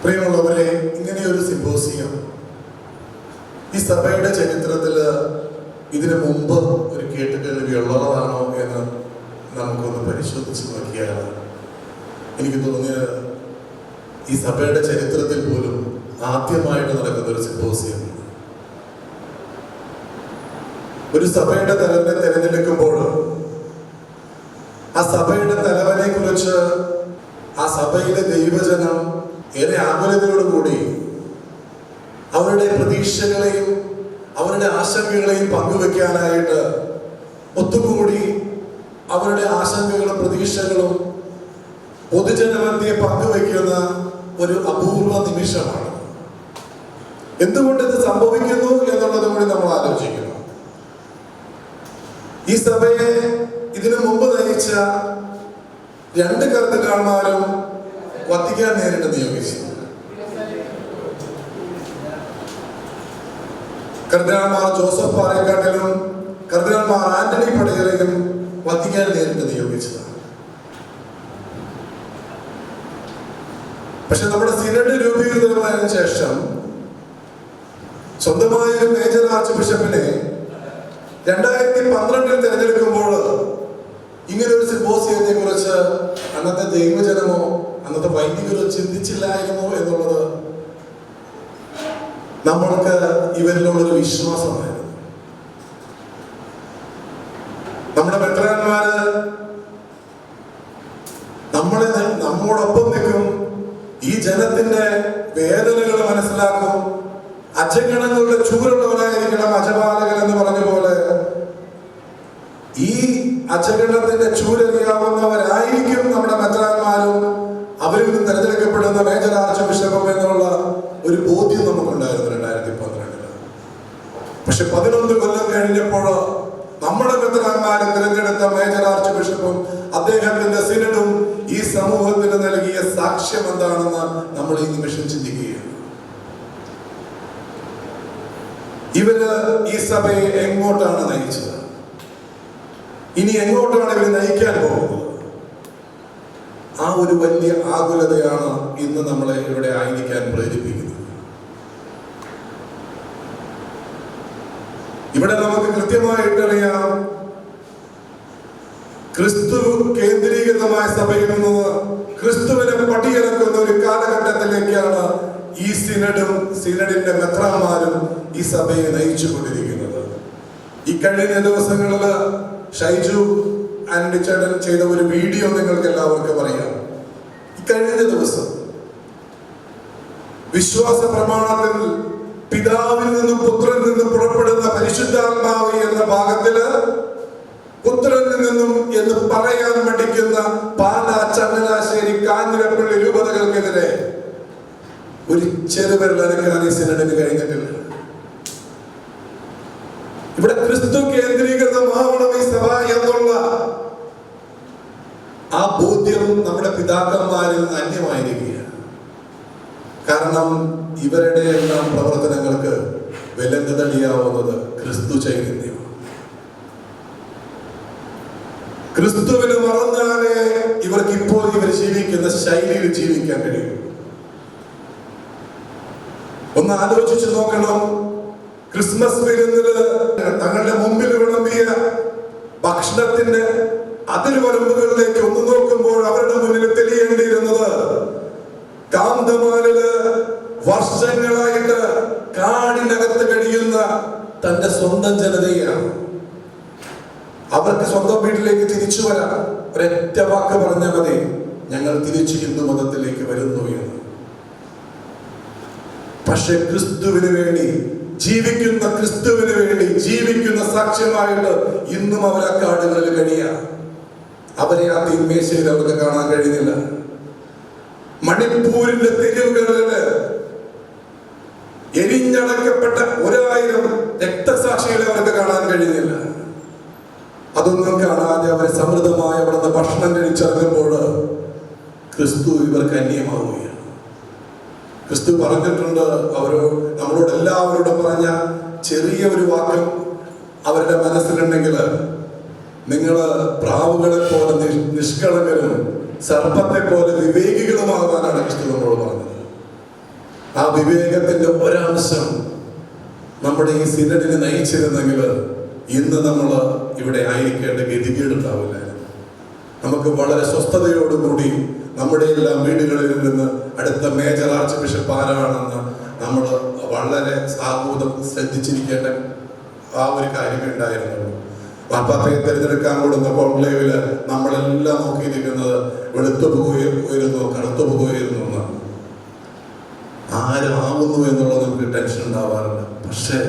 പ്രിയമുള്ളവരെ, ഇങ്ങനെയൊരു സിമ്പോസിയം ഈ സഭയുടെ ചരിത്രത്തിൽ ഇതിനു മുമ്പ് ഒരു കേട്ടുകേൾവി ഉള്ളതാണോ എന്ന് നമുക്കൊന്ന് പരിശോധിച്ച് നോക്കിയാൽ എനിക്ക് തോന്നിയത് ഈ സഭയുടെ ചരിത്രത്തിൽ പോലും ആദ്യമായിട്ട് നടക്കുന്ന ഒരു സിമ്പോസിയം. ഒരു സഭയുടെ തലവനെ തിരഞ്ഞെടുക്കുമ്പോൾ ആ സഭയുടെ തലവനെ കുറിച്ച് ആ സഭയിലെ ദൈവജനം ഏറെ ആകുലതയോടുകൂടി അവരുടെ പ്രതീക്ഷകളെയും അവരുടെ ആശങ്കകളെയും പങ്കുവെക്കാനായിട്ട് ഒത്തുകൂടി അവരുടെ ആശങ്കകളും പ്രതീക്ഷകളും പൊതുജനമധ്യേ പങ്കുവെക്കുന്ന ഒരു അപൂർവ നിമിഷമാണ്. എന്തുകൊണ്ട് ഇത് സംഭവിക്കുന്നു എന്നുള്ളത് കൂടി നമ്മൾ ആലോചിക്കണം. ഈ സഭയെ ഇതിനു മുമ്പ് നയിച്ച 2 കർദിനാൾമാരും വത്തിക്കാൻ നേരിട്ട് നിയോഗിച്ചു. കർദിനാൾമാർ ജോസഫ് പാറേക്കാട്ടിലും കർദിനാൾമാർ ആന്റണി പടിയറയും വത്തിക്കാൻ നേരിട്ട് നിയോഗിച്ചതാണ്. പക്ഷെ നമ്മുടെ സിനഡ് രൂപീകൃതമായതിനു ശേഷം സ്വന്തമായ ഒരു മേജർ ആർച്ച് ബിഷപ്പിനെ 2012 തിരഞ്ഞെടുക്കുമ്പോൾ ഇങ്ങനെ ഒരു സിമ്പോസിയത്തെ കുറിച്ച് അന്നത്തെ ദൈവജനമോ അന്നത്തെ വൈദികരോ ചിന്തിച്ചില്ലായിരുന്നോ എന്നുള്ളത് നമ്മൾക്ക് ഇവരിലുള്ളൊരു വിശ്വാസമായിരുന്നു. നമ്മുടെ മെത്രാന്മാര് നമ്മോടൊപ്പം നിൽക്കും, ഈ ജനത്തിന്റെ വേദനകൾ മനസ്സിലാക്കും, അജഗണങ്ങളുടെ ചൂരുള്ളവനായിരിക്കണം അജപാലകൻ എന്ന് പറഞ്ഞ പോലെ ഈ അജഗണത്തിന്റെ ചൂരറിയാവുന്നവരായിരിക്കും നമ്മുടെ മെത്രാന്മാരും അവരിൽ നിന്ന് തിരഞ്ഞെടുക്കപ്പെടുന്ന മേജർ ആർച്ച് ബിഷപ്പും എന്നുള്ള ഒരു ബോധ്യം നമുക്കുണ്ടായിരുന്നു 2012. പക്ഷെ 11 കൊല്ലം കഴിഞ്ഞപ്പോൾ നമ്മുടെ മെത്രാന്മാരും തിരഞ്ഞെടുത്ത മേജർ ആർച്ച് ബിഷപ്പും അദ്ദേഹത്തിന്റെ സിനഡും ഈ സമൂഹത്തിന് നൽകിയ സാക്ഷ്യം എന്താണെന്ന് നമ്മൾ ഈ നിമിഷം ചിന്തിക്കുകയാണ്. ഇവര് ഈ സഭയെ എങ്ങോട്ടാണ് നയിച്ചത്? ഇനി എങ്ങോട്ടാണ് ഇവർ നയിക്കാൻ പോകുന്നത്? ആ ഒരു വലിയ ആകുലതയാണ് ഇന്ന് നമ്മളെ ഇവിടെ ആയിരിക്കാൻ പ്രേരിപ്പിക്കുന്നത്. ഇവിടെ നമുക്ക് കൃത്യമായിട്ടറിയാം, ക്രിസ്തു കേന്ദ്രീകൃതമായ സഭയിൽ നിന്ന് ക്രിസ്തുവിനെ പടിയിറക്കുന്ന ഒരു കാലഘട്ടത്തിലേക്കാണ് ഈ സിനഡിന്റെ മെത്രാന്മാരും ഈ സഭയെ നയിച്ചുകൊണ്ടിരിക്കുന്നത്. ഈ കഴിഞ്ഞ ദിവസങ്ങളിൽ ഷൈജു ആൻഡ് ചേട്ടൻ ചെയ്ത ഒരു വീഡിയോ നിങ്ങൾക്ക് എല്ലാവർക്കും അറിയാം. ഈ കഴിഞ്ഞ ദിവസം വിശ്വാസ പ്രമാണത്തിൽ പിതാവിൽ നിന്നും പുത്രനിൽ നിന്നും പുറപ്പെടുന്ന പരിശുദ്ധാത്മാവ് എന്ന ഭാഗത്തില് പുത്രനിൽ നിന്നും എന്ന് പറയാൻ മടിക്കുന്ന പാലാ, ചങ്ങനാശ്ശേരി, കാഞ്ഞിരപ്പള്ളി രൂപതകൾക്കെതിരെ ഒരു ചെറുവിരലനക്കാൻ ഈ സിനഡിന് കഴിഞ്ഞിട്ടില്ല. ഇവിടെ ക്രിസ്തു കേന്ദ്രീകൃതമാവണം ഈ സഭ എന്നുള്ള ആ ബോധ്യം നമ്മുടെ പിതാക്കന്മാരിൽ നിന്ന് അന്യമായിരിക്കുകയാണ്. കാരണം ഇവരുടെ എല്ലാം പ്രവർത്തനങ്ങൾക്ക് വിലങ്ങതടിയാവുന്നത് ക്രിസ്തു ചൈതന്യമാണ്. ക്രിസ്തുവിനെ മറന്നാലേ ഇവർക്ക് ഇപ്പോൾ ഇവർ ജീവിക്കുന്ന ശൈലിയിൽ ജീവിക്കാൻ കഴിയും. ഒന്ന് ആലോചിച്ചു നോക്കണം. ക്രിസ്മസ് വിരുന്നില് തങ്ങളുടെ മുമ്പിൽ വിളമ്പിയ ഭക്ഷണത്തിന്റെ അതിർവരമ്പുകളിലേക്ക് ഒന്ന് നോക്കുമ്പോൾ അവരുടെ മുന്നിൽ തെളിയേണ്ടിയിരുന്നത് കാന്തമാലില് വർഷങ്ങളായിട്ട് കാടിനകത്ത് കഴിയുന്ന തന്റെ സ്വന്തം ജനതയാണ്. അവർക്ക് സ്വന്തം വീട്ടിലേക്ക് തിരിച്ചു വരാം. ഒരൊറ്റ വാക്ക് പറഞ്ഞാൽ മതി, ഞങ്ങൾ തിരിച്ചു ഹിന്ദു മതത്തിലേക്ക് വരുന്നു എന്ന്. പക്ഷെ ക്രിസ്തുവിന് വേണ്ടി ജീവിക്കുന്ന, ക്രിസ്തുവിന് വേണ്ടി ജീവിക്കുന്ന സാക്ഷ്യമായിട്ട് ഇന്നും അവർ ആ കാടുകളിൽ കഴിയാം. അവരെ ആ തീന്മേശയിൽ അവർക്ക് കാണാൻ കഴിയുന്നില്ല. മണിപ്പൂരിന്റെ തെരുവുകളില് എരിഞ്ഞടക്കപ്പെട്ട 1000 രക്തസാക്ഷികളെ അവർക്ക് കാണാൻ കഴിയുന്നില്ല. അതൊന്നും കാണാതെ അവർ സമൃദ്ധമായി അവിടുന്ന് ഭക്ഷണം കഴിച്ചിറങ്ങുമ്പോൾ ക്രിസ്തു ഇവർക്ക് അന്യമാവുകയാണ്. ക്രിസ്തു പറഞ്ഞിട്ടുണ്ട്, നമ്മളോട് എല്ലാവരോടും പറഞ്ഞ ചെറിയ ഒരു വാക്യം അവരുടെ മനസ്സിലുണ്ടെങ്കിൽ നിങ്ങൾ പ്രാവുകളെ പോലെ നിഷ്കളങ്കരും സർപ്പത്തെ പോലെ വിവേകികളുമാകാനാണ് ക്രിസ്തു നമ്മളോട് പറഞ്ഞത്. ആ വിവേകത്തിന്റെ ഒരംശം നമ്മുടെ ഈ സിനഡിനെ നയിച്ചിരുന്നെങ്കിൽ ഇന്ന് നമ്മൾ ഇവിടെ ആയിരിക്കേണ്ട ഗതികേടുണ്ടാവില്ലായിരുന്നു. നമുക്ക് വളരെ സ്വസ്ഥതയോടുകൂടി നമ്മുടെ എല്ലാം വീടുകളിൽ നിന്ന് അടുത്ത മേജർ ആർച്ച് ബിഷപ്പ് ആരാണെന്ന് നമ്മൾ വളരെ സാഹൂതം ശ്രദ്ധിച്ചിരിക്കേണ്ട ആ ഒരു കാര്യമേ ഉണ്ടായിരുന്നുള്ളൂ. മാർപ്പാപ്പയെ തിരഞ്ഞെടുക്കാൻ കൂടുന്ന കോൺക്ലേവില് നമ്മളെല്ലാം നോക്കിയിരിക്കുന്നത് വെളുത്തു പോകുകയായിരുന്നു, കറുത്തു പോകുകയായിരുന്നു എന്നാണ്. ആരാകുന്നു എന്നുള്ളത് നമുക്ക് ടെൻഷൻ ഉണ്ടാവാറില്ല. പക്ഷേ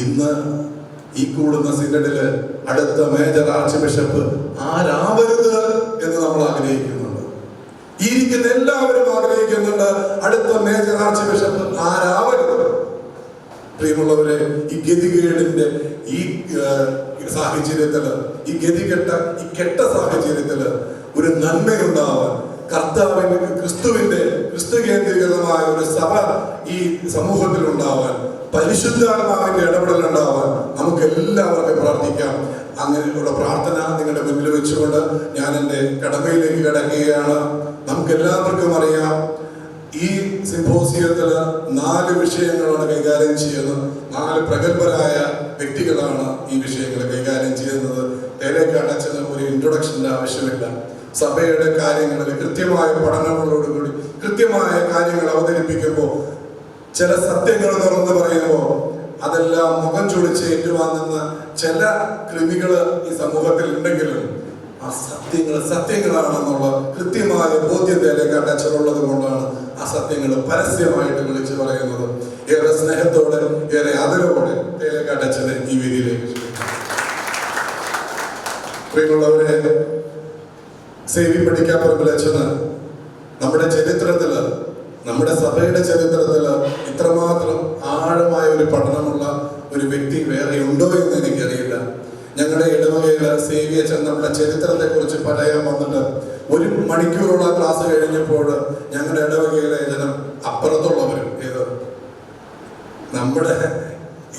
ഇന്ന് ഈ കൂടുന്ന സിനഡില് അടുത്ത മേജർ ആർച്ച് ബിഷപ്പ് ആരാവരുത് എന്ന് നമ്മൾ ആഗ്രഹിക്കുന്നുണ്ട്. ഈ ഇരിക്കുന്ന എല്ലാവരും ആഗ്രഹിക്കുന്നുണ്ട് അടുത്ത മേജർ ആർച്ച് ബിഷപ്പ് ആരാവരുത്. പ്രിയമുള്ളവരെ, ഈ ഗതികേടിന്റെ ഈ സാഹചര്യത്തില്, ഈ ഗതികെട്ട ഈ കെട്ട സാഹചര്യത്തില് ഒരു നന്മയുണ്ടാവാൻ, കർത്താവിന്റെ ക്രിസ്തു കേന്ദ്രീകൃതമായ ഒരു സഭ ഈ സമൂഹത്തിൽ ഉണ്ടാവാൻ, പരിശുദ്ധാത്മാവിന്റെ ഇടപെടൽ ഉണ്ടാവാൻ നമുക്ക് എല്ലാവർക്കും പ്രാർത്ഥിക്കാം. അങ്ങനെയുള്ള പ്രാർത്ഥന നിങ്ങളുടെ മുന്നിൽ വെച്ചുകൊണ്ട് ഞാൻ എൻ്റെ കടമയിലേക്ക് കിടക്കുകയാണ്. നമുക്ക് എല്ലാവർക്കും അറിയാം, ഈ സിംപോസിയത്തില് 4 വിഷയങ്ങളാണ് കൈകാര്യം ചെയ്യുന്നത്. 4 പ്രഗത്ഭരായ വ്യക്തികളാണ് ഈ വിഷയങ്ങൾ കൈകാര്യം ചെയ്യുന്നത്. തേലേക്കാട്ടച്ഛന് ഒരു ഇൻട്രൊഡക്ഷന്റെ ആവശ്യമില്ല. സഭയുടെ കാര്യങ്ങളിൽ കൃത്യമായ പഠനങ്ങളോടുകൂടി കൃത്യമായ കാര്യങ്ങൾ അവതരിപ്പിക്കുമ്പോൾ, ചില സത്യങ്ങൾ തുറന്ന് പറയുമ്പോൾ അതെല്ലാം മുഖം ചൊളിച്ച് ഏറ്റുവാങ്ങുന്ന ചില കൃമികൾ ഈ സമൂഹത്തിൽ ഉണ്ടെങ്കിലും ആ സത്യങ്ങളാണെന്നുള്ള കൃത്യമായ ബോധ്യം തേലേക്കാട്ടച്ഛനുള്ളത് കൊണ്ടാണ് ആ സത്യങ്ങൾ പരസ്യമായിട്ട് വിളിച്ചു പറയുന്നത്. ഏറെ സ്നേഹത്തോടെ, ഏറെ ആദരവോടെ തേലേക്കാട്ടച്ഛനെ ഈ വേദിയിലേക്ക് പ്രിയമുള്ളവരെ, സേവി പഠിക്കാപ്പുറമ്പിൽ അച്ഛന് നമ്മുടെ ചരിത്രത്തില്, നമ്മുടെ സഭയുടെ ചരിത്രത്തില് ഇത്രമാത്രം ആഴമായ ഒരു പഠനമുള്ള ഒരു വ്യക്തി വേറെ ഉണ്ടോ എന്ന് എനിക്കറിയില്ല. ഞങ്ങളുടെ ഇടവകയില് സേവി അച്ഛൻ നമ്മുടെ ചരിത്രത്തെ കുറിച്ച് പറയാൻ വന്നിട്ട് 1 മണിക്കൂറുള്ള ക്ലാസ് കഴിഞ്ഞപ്പോൾ ഞങ്ങളുടെ ഇടവകയിലെ ജനം അപ്പുറത്തുള്ളവരും നമ്മുടെ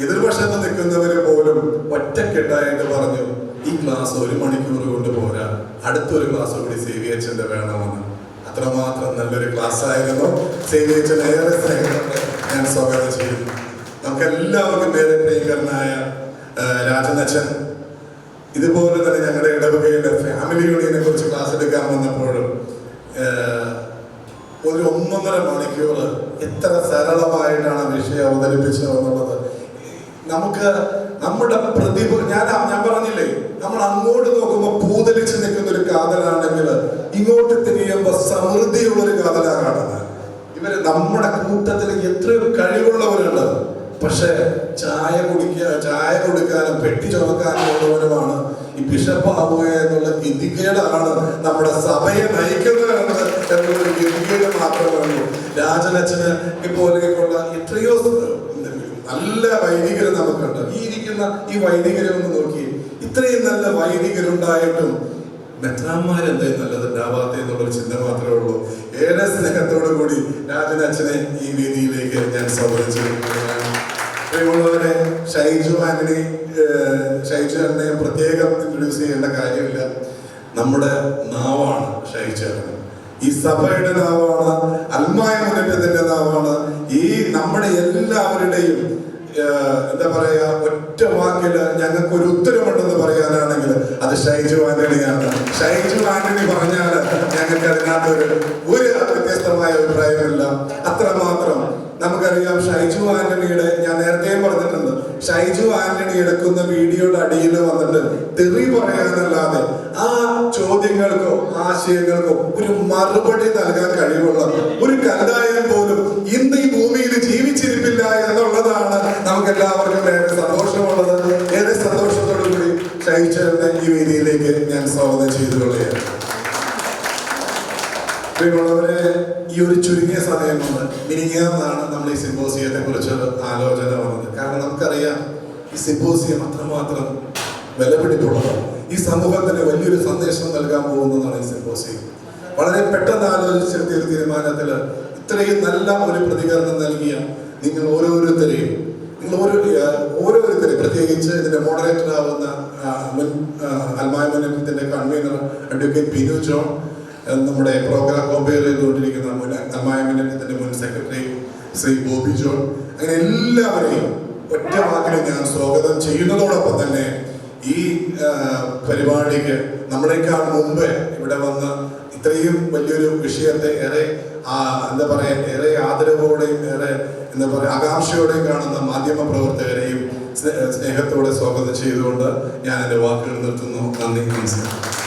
എതിർപക്ഷത്ത് നിൽക്കുന്നവര് പോലും ഒറ്റക്കെട്ടായിട്ട് പറഞ്ഞു, ഈ ക്ലാസ് 1 മണിക്കൂർ കൊണ്ട് പോരാ, അടുത്തൊരു ക്ലാസ് കൂടി സേവി അച്ഛന്റെ വേണമെന്ന്. അത്രമാത്രം നല്ലൊരു ക്ലാസ് ആയിരുന്നു. സേവി അച്ഛൻ ഏറെ സ്നേഹത്തോടെ ഞാൻ സ്വാഗതം ചെയ്യുന്നു. നമുക്ക് എല്ലാവർക്കും പേരെ പ്രിയങ്കരനായ രാജനച്ഛൻ ഇതുപോലെ തന്നെ ഞങ്ങളുടെ ഇടവകയുടെ ഫാമിലി യൂണിയനെ കുറിച്ച് ക്ലാസ് എടുക്കാൻ വന്നപ്പോഴും ഒരു 1.5 മണിക്കൂർ എത്ര സരളമായിട്ടാണ് വിഷയം അവതരിപ്പിച്ചത് എന്നുള്ളത് നമുക്ക് നമ്മുടെ ഞാൻ പറഞ്ഞില്ലേ, നമ്മൾ അങ്ങോട്ട് നോക്കുമ്പോൾ പൂതലിച്ച് നിൽക്കുന്ന ഒരു കാതലാണെങ്കിൽ ഇങ്ങോട്ട് തിരിയുമ്പോൾ സമൃദ്ധിയുള്ളൊരു കാതലാണ് കാണുന്നത്. ഇവര് നമ്മുടെ കൂട്ടത്തിൽ എത്രയോ കഴിവുള്ളവരുണ്ട്. പക്ഷെ ചായ കൊടുക്കാനും പെട്ടി ചുമക്കാനും ഉള്ളവരുമാണ് ഈ ബിഷപ്പ് ആവുക എന്നുള്ള ഗതികേടാണ് നമ്മുടെ സഭയെ നയിക്കുന്നത് എന്നുള്ളൊരു ഗതികേട് മാത്രമേ ഉള്ളൂ. രാജനച്ഛന് പോലെയൊക്കെയുള്ള എത്രയോ നല്ല വൈദികര് നമുക്കുണ്ട്. ഈ ഇരിക്കുന്ന ഈ വൈദികരെ ഒന്ന് നോക്കി, ഇത്രയും നല്ല വൈദികരുണ്ടായിട്ടും മെത്രാന്മാരെന്തേ നല്ലതുണ്ടാവാത്ത എന്നുള്ളൊരു ചിന്ത മാത്രമേ ഉള്ളൂ. ഏറെ സ്നേഹത്തോടു കൂടി രാജനച്ഛനെ ഈ വേദിയിലേക്ക് ഞാൻ സ്വാഗതം ചെയ്യുകയാണ്. പ്രിയമുള്ളവരെ, ഷൈജു ആന്റണിയെ പ്രത്യേകം ഇൻട്രൊഡ്യൂസ് ചെയ്യേണ്ട കാര്യമില്ല. നമ്മുടെ നാവാണ് ഷൈജു ആന്റണി. ഈ സഭയുടെ നാവാണ്, അൽമായ മുന്നേറ്റത്തിന്റെ നാവാണ്. ഈ നമ്മുടെ എല്ലാവരുടെയും എന്താ പറയാ, ഒറ്റ വാക്കില് ഞങ്ങൾക്ക് ഒരു ഉത്തരമുണ്ടെന്ന് പറയാനാണെങ്കിൽ അത് ഷൈജു ആന്റണിയാണ്. ഷൈജു ആന്റണി പറഞ്ഞാൽ ഞങ്ങൾക്ക് അതിനകത്ത് ഒരു വ്യത്യസ്തമായ അഭിപ്രായമില്ല. അത്രമാത്രം നമുക്കറിയാം. ഷൈജു ആന്റണിയുടെ, ഞാൻ നേരത്തെയും പറഞ്ഞിട്ടുണ്ട്, ഷൈജു ആന്റണി എടുക്കുന്ന വീഡിയോയുടെ അടിയിൽ വന്നിട്ട് തെറി പറയാനല്ലാതെ ആ ചോദ്യങ്ങൾക്കോ ആശയങ്ങൾക്കോ ഒരു മറുപടി നൽകാൻ കഴിവുള്ള ഒരു കല്ലായൻ പോലും ഇന്ന് ഈ ഭൂമിയിൽ ജീവിച്ചിരിപ്പില്ല എന്നുള്ളതാണ് നമുക്ക് എല്ലാവർക്കും ഏറെ സന്തോഷമുള്ളത്. ഏറെ സന്തോഷത്തോടു കൂടി ഷൈജുവിനെ ഈ വേദിയിലേക്ക് ഞാൻ സ്വാഗതം ചെയ്തുകൊള്ളുകയാണ്. പ്രിയമുള്ളവരെ, ഈ ഒരു ചുരുങ്ങിയ സമയം കൊണ്ട് മിനിങ്ങാന്നാണ് നമ്മൾ ഈ സിംപോസിയത്തെ കുറിച്ചൊരു ആലോചന വന്നത്. കാരണം നമുക്കറിയാം ഈ സിംപോസിയം അത്രമാത്രം വിലപിടിപ്പുള്ളതാണ്. ഈ സമൂഹത്തിന് വലിയൊരു സന്ദേശം നൽകാൻ പോകുന്നതാണ് ഈ സിംപോസിയം. വളരെ പെട്ടെന്ന് ആലോചിച്ചെടുത്തിയ ഒരു തീരുമാനത്തില് ഇത്രയും നല്ല ഒരു പ്രതികരണം നൽകിയ നിങ്ങൾ ഓരോരുത്തരെയും പ്രത്യേകിച്ച് ഇതിന്റെ മോഡറേറ്റർ ആവുന്ന അൽമായ മുന്നേറ്റത്തിന്റെ കൺവീനർ അഡ്വക്കേറ്റ് ബിനു ജോൺ, നമ്മുടെ പ്രോഗ്രാം കോമ്പയർ ചെയ്തുകൊണ്ടിരിക്കുന്ന മുൻ അമ്മായിമ്മന്റെ മുൻ സെക്രട്ടറി ശ്രീ ബോബി ജോൺ, അങ്ങനെ എല്ലാവരെയും ഒറ്റ വാക്കിൽ ഞാൻ സ്വാഗതം ചെയ്യുന്നതോടൊപ്പം തന്നെ ഈ പരിപാടിക്ക് നമ്മളെക്കാൾ മുമ്പ് ഇവിടെ വന്ന് ഇത്രയും വലിയൊരു വിഷയത്തെ ഏറെ എന്താ പറയാ, ഏറെ ആദരവോടെയും ഏറെ എന്താ പറയുക ആകാംക്ഷയോടെയും കാണുന്ന മാധ്യമ പ്രവർത്തകരെയും സ്നേഹത്തോടെ സ്വാഗതം ചെയ്തുകൊണ്ട് ഞാൻ എൻ്റെ വാക്കുകൾ നിർത്തുന്നു. നന്ദി, നമസ്കാരം.